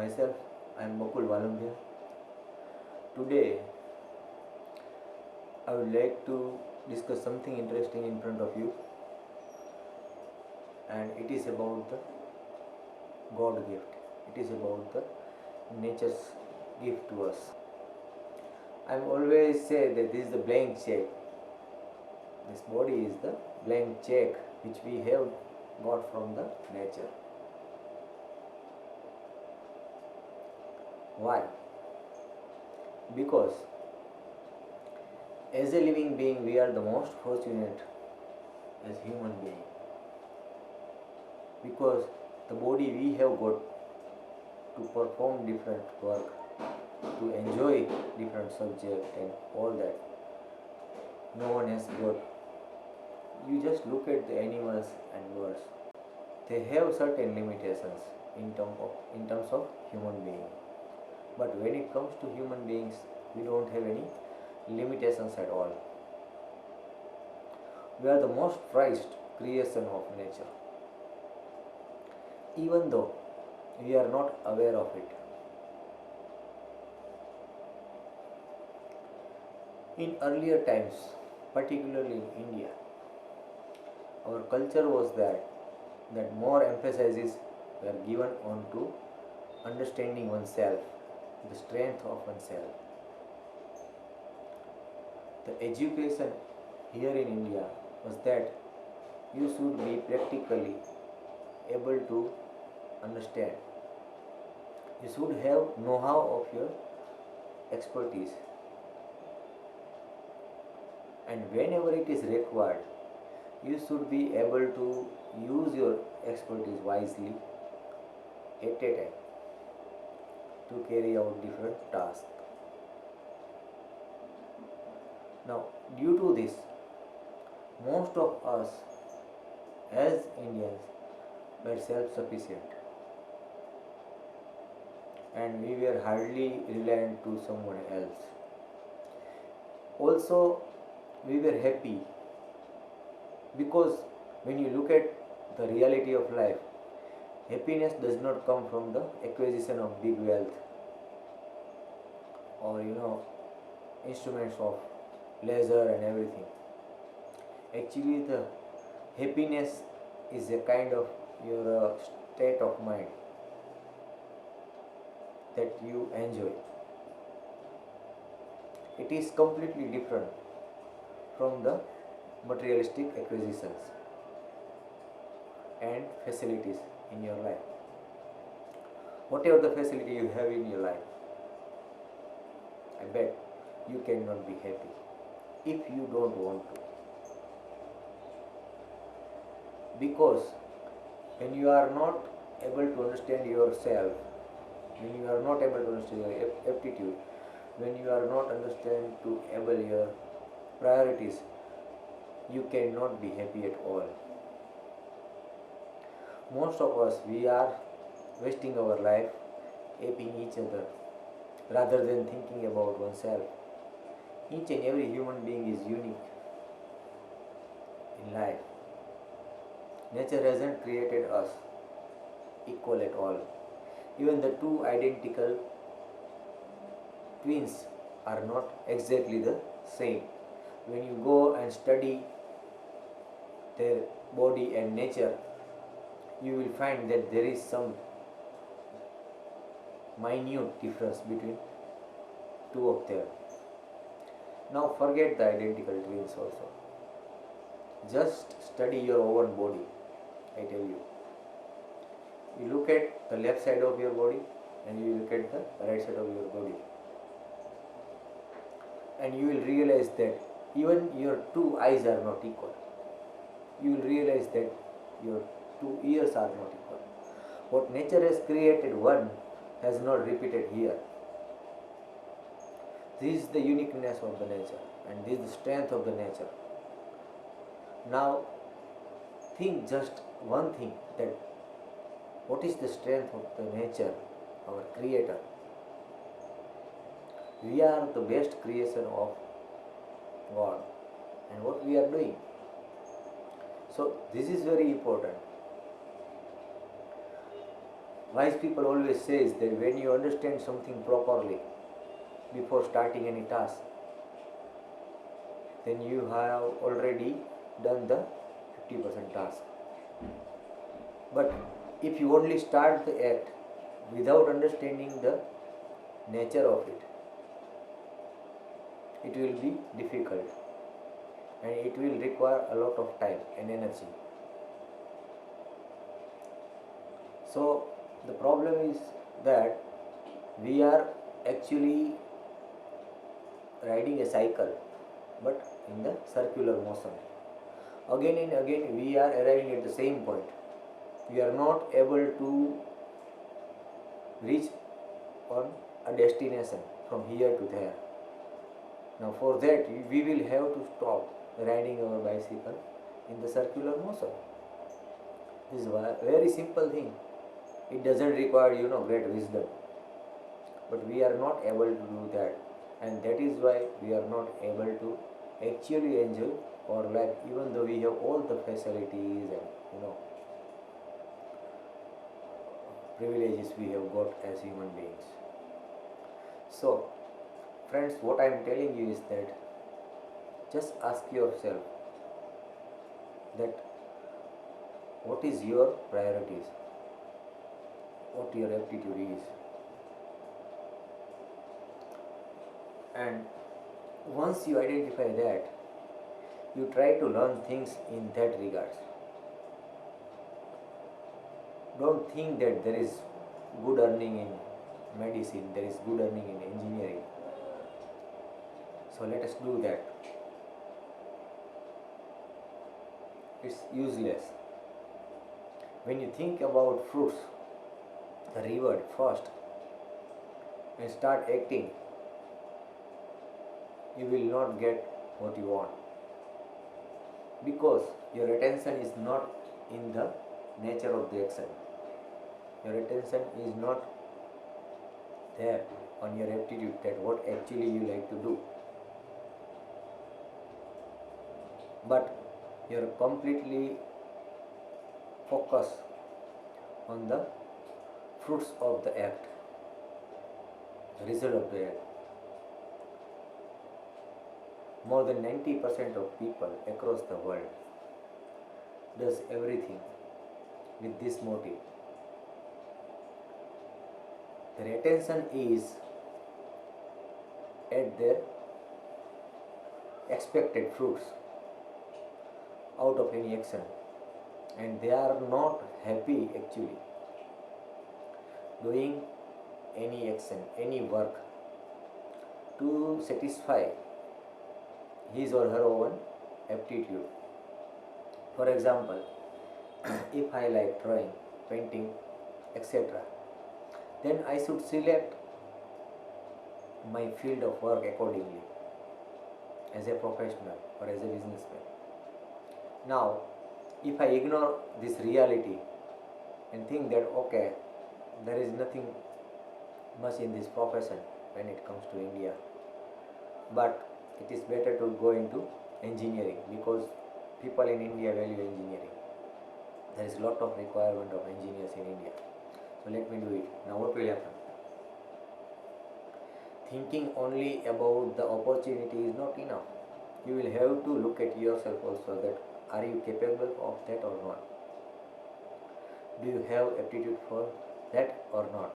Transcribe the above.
Myself, I am Bakul Valambhiya. Today, I would like to discuss something interesting in front of you, and it is about the God gift. It is about the nature's gift to us. I always say that this is the blank check. This body is the blank check which we have got from the nature. Why? Because as a living being we are the most fortunate as human being, because the body we have got to perform different work, to enjoy different subject and all that, no one has got. You just look at the animals and birds, they have certain limitations in terms of human being. But when it comes to human beings, we don't have any limitations at all. We are the most prized creation of nature, even though we are not aware of it. In earlier times, particularly in India, our culture was that more emphases were given on to understanding oneself, the strength of oneself. The education here in India was that you should be practically able to understand. You should have know-how of your expertise, and whenever it is required, you should be able to use your expertise wisely at a time to carry out different tasks. Now, due to this, most of us as Indians were self-sufficient, and we were hardly reliant to someone else. Also, we were happy, because when you look at the reality of life, happiness does not come from the acquisition of big wealth or instruments of leisure and everything. Actually, the happiness is a kind of your state of mind that you enjoy. It is completely different from the materialistic acquisitions and facilities in your life. Whatever the facility you have in your life, I bet you cannot be happy if you don't want to. Because when you are not able to understand yourself, when you are not able to understand your aptitude, when you are not understand to able your priorities, you cannot be happy at all. Most of us, we are wasting our life aping each other rather than thinking about oneself. Each and every human being is unique in life. Nature hasn't created us equal at all. Even the two identical twins are not exactly the same. When you go and study their body and nature, you will find that there is some minute difference between two of them. Now forget the identical twins also. Just study your own body, I tell you. You look at the left side of your body and you look at the right side of your body, and you will realize that even your two eyes are not equal. You will realize that your two ears are not equal. What nature has created one has not repeated here. This is the uniqueness of the nature, and this is the strength of the nature. Now think just one thing, that what is the strength of the nature, our creator? We are the best creation of God, and what we are doing. So this is very important. Wise people always says that when you understand something properly before starting any task, then you have already done the 50% task. But if you only start the act without understanding the nature of it, it will be difficult and it will require a lot of time and energy. So the problem is that we are actually riding a cycle but in the circular motion. Again and again we are arriving at the same point. We are not able to reach on a destination from here to there. Now for that we will have to stop riding our bicycle in the circular motion. This is a very simple thing. It doesn't require great wisdom. But we are not able to do that, and that is why we are not able to actually enjoy our life, even though we have all the facilities and privileges we have got as human beings. So friends, what I am telling you is that just ask yourself that what is your priorities, what your aptitude is, and once you identify that, you try to learn things in that regards. Don't think that there is good earning in medicine, there is good earning in engineering, so let us do that. It's useless. When you think about fruits, the reward first, and start acting, you will not get what you want, because your attention is not in the nature of the action. Your attention is not there on your aptitude, that what actually you like to do, but you're completely focused on the fruits of the act, the result of the act. More than 90% of people across the world does everything with this motive. Their attention is at their expected fruits out of any action, and they are not happy actually doing any action, any work to satisfy his or her own aptitude. For example, if I like drawing, painting, etc., then I should select my field of work accordingly as a professional or as a businessman. Now, if I ignore this reality and think that okay, there is nothing much in this profession when it comes to India, but it is better to go into engineering because people in India value engineering. There is a lot of requirement of engineers in India. So let me do it. Now what will happen? Thinking only about the opportunity is not enough. You will have to look at yourself also, that are you capable of that or not? Do you have aptitude for that or not?